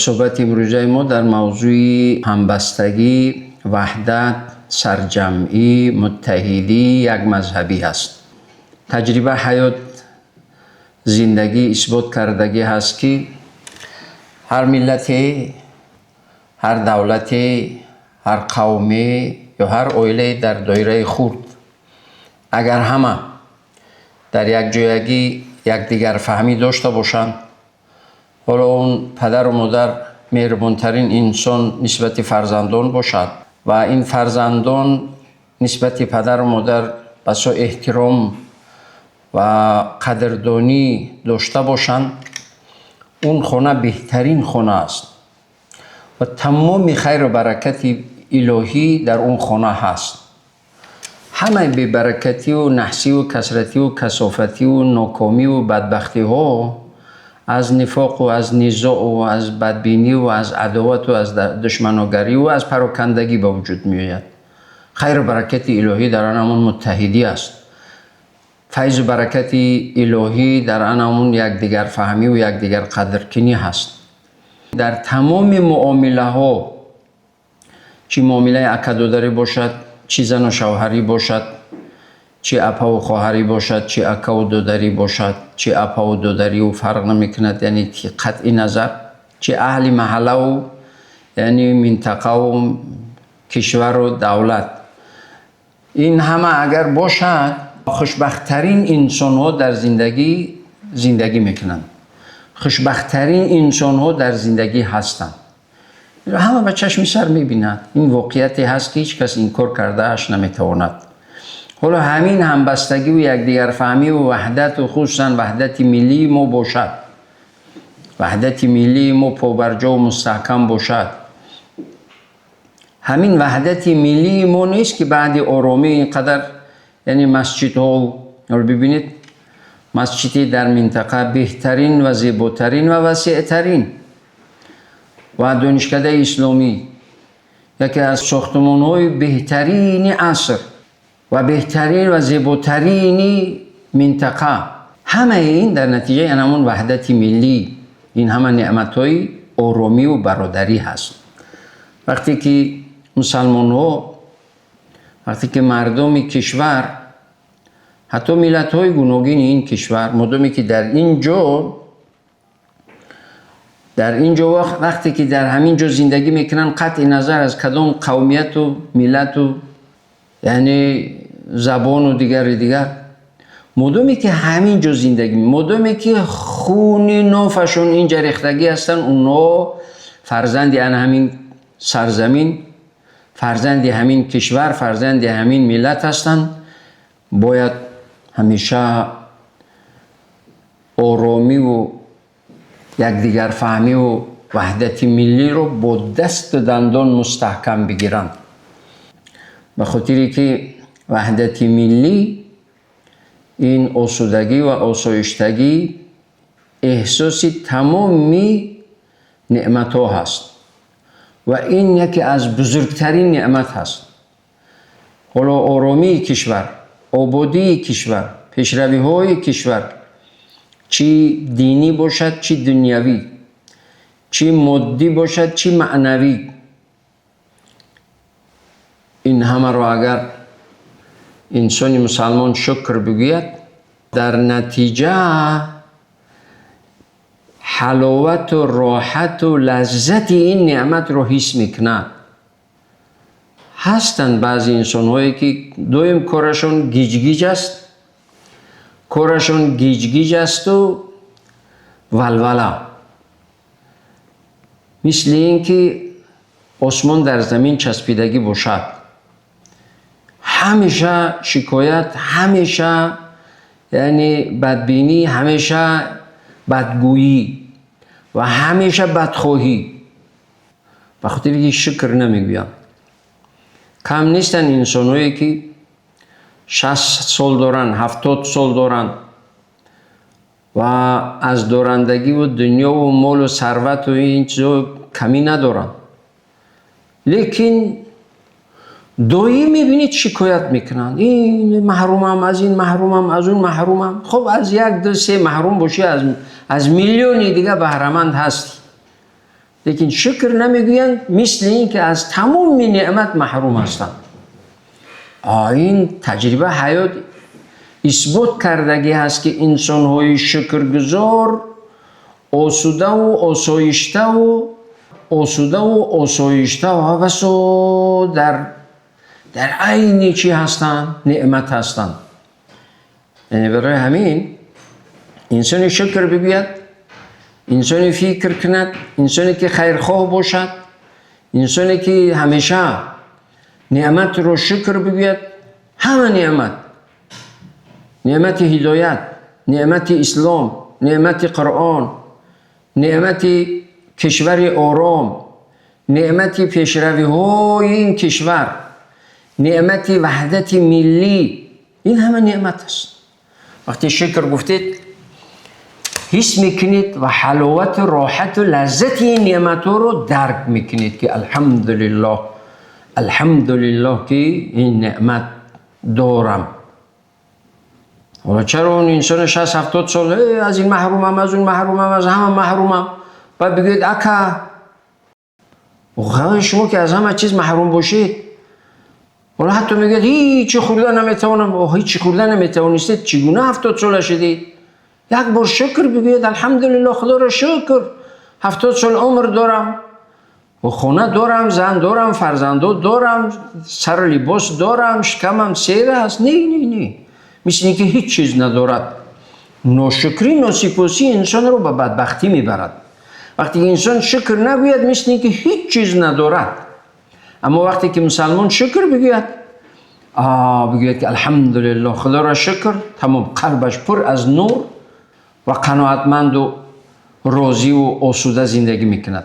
صحبت امروزه ما در موضوع همبستگی، وحدت، سرجمعی، متحدی یک مذهبی است. تجربه حیات زندگی اثبات کردگی هست که هر ملتی، هر دولتی، هر قومی یا هر عائله در دایره خورد اگر همه در یک جایگی یکدیگر فهمی داشته باشند، حالا اون پدر و مادر مهربانترین انسان نسبت فرزندان باشد و این فرزندان نسبت پدر و مادر بسا احترام و قدردانی داشته باشند، اون خانه بهترین خانه است و تمام خیر و برکت الهی در اون خانه هست. همه بی‌برکتی و نحسی و کسرتی و کثافتی و ناکامی و بدبختی ها از نفاق و از نزاع و از بدبینی و از عداوت و از دشمناگری و از پراکندگی به وجود می آید. خیر و برکت الهی در آن همون متحدی است. فیض و برکت الهی در آن همون یکدیگر فهمی و یکدیگر قدرکنی هست. در تمام معامله ها، چه معامله عقدوداری باشد، چه زن و شوهری باشد، چه اپا و خواهری باشد، چه اکا و دودری باشد، چه اپا و دودری و فرق نمیکند، یعنی قطع نظر، چه اهل محله و یعنی منطقه و کشور و دولت، این همه اگر باشد خوشبختترین انسان ها در زندگی میکنند. خوشبختترین انسان ها در زندگی هستند. همه به چشم سر میبیند. این واقعیتی هست که هیچ کس انکار کرده اش نمیتواند. حالا همین همبستگی و یکدیگر فهمی و وحدت و خصوصا وحدت ملی ما باشد، وحدت ملی ما پابرجا و مستحکم باشد. همین وحدت ملی ما نیست که بعد آرامی اینقدر، یعنی مسجد ها رو ببینید، مسجدی در منطقه بهترین و زیباترین و وسیعترین و دانشکده اسلامی، یکی از ساختمان های بهترین عصر و بهترین و زیباترین منطقه، همه این در نتیجه همون وحدت ملی، این همه نعمت های آرامی و برادری هست. وقتی که مسلمان ها، وقتی که مردم کشور، حتی ملت های گوناگون این کشور، مادامی که در اینجا وقتی که در همین جا زندگی میکنن، قطع نظر از کدام قومیت و ملت و یعنی زبان و دیگر، مادامی که همین جا زندگی، مادامی که خون نافشون اینجا ریختگی هستن، اونا فرزند همین سرزمین، فرزند همین کشور، فرزند همین ملت هستن، باید همیشه آرامی و یکدیگر فهمی و وحدت ملی رو با دست دندان مستحکم بگیرند. به خاطری که وحدت ملی این آسودگی و آسایشتگی احساس تمامی نعمت ها هست و این یکی از بزرگترین نعمت هست. حالا آرامی کشور، آبادی کشور، پیشروی های کشور، چی دینی باشد چی دنیوی، چی مادی باشد چی معنوی، این همه رو اگر انسان مسلمان شکر بگوید، در نتیجه حلاوت و راحت و لذت این نعمت رو حس میکند. هستند بعضی انسان هایی که دویم کارشون گیج است، کارشون گیج است و ولوله، مثل این که آسمان در زمین چسبیدگی باشد، همیشه شکایت، همیشه یعنی بدبینی، همیشه بدگویی و همیشه بدخواهی. به خاطر اینکه شکر نمیگویم. کم نیستن انسان‌هایی که 60 سال دارن، 70 سال دارن و از دارندگی و دنیا و مال و ثروت و این چیزا کمی ندارن، لیکن دایی میبینید شکایت میکنن، این محرومم از این، محرومم از اون، محرومم. خب از یک دو سه محروم باشی، از میلیونی دیگه بهره‌مند هستی. لیکن شکر نمیگویند، مثل این که از تمام نعمت محروم هستند. این تجربه حیات اثبات کردگی هست که انسان های شکرگزار آسوده و آسایشته و هوسا در عین چی هستند؟ نعمت هستند. یعنی برای همین انسان شکر بگوید، انسانی فکر کند، انسانی که خیرخواه باشد، انسانی که همیشه نعمت رو شکر بگوید، همه نعمت هدایت، نعمت اسلام، نعمت قرآن، نعمت کشور آرام، نعمت پیشروی های این کشور، نعمت وحدت ملی، این همه نعمت است. وقتی شکر گفتید حس میکنید و حلاوت و راحت و لذت این نعمت رو درک میکنید که الحمدلله که این نعمت دارم. حالا چرا اون انسان 60-70 سال از این محرومم، از اون محرومم، از همه محرومم، بعد بگید اکا شما که از همه چیز محروم باشید، حالا حتی میگید هیچی خوردن نمیتوانم، هیچی خوردن نمیتوانستید، چگونه 70 ساله شدید؟ یک بار شکر بگید الحمدلله، خدا را شکر 70 سال عمر دارم و خونه دارم، زن دارم، فرزندو دارم، سر لباس دارم، شکمم سیر است. نه مثل اینکه هیچ چیز ندارد. ناشکری، ناسپاسی انسان رو به بدبختی میبرد. وقتی انسان شکر نگوید مثل اینکه هیچ چیز ندارد. اما وقتی که مسلمان شکر بگوید، بگوید که الحمدلله، خدا را شکر، تمام قلبش پر از نور و قناعتمند و راضی و آسوده زندگی میکند.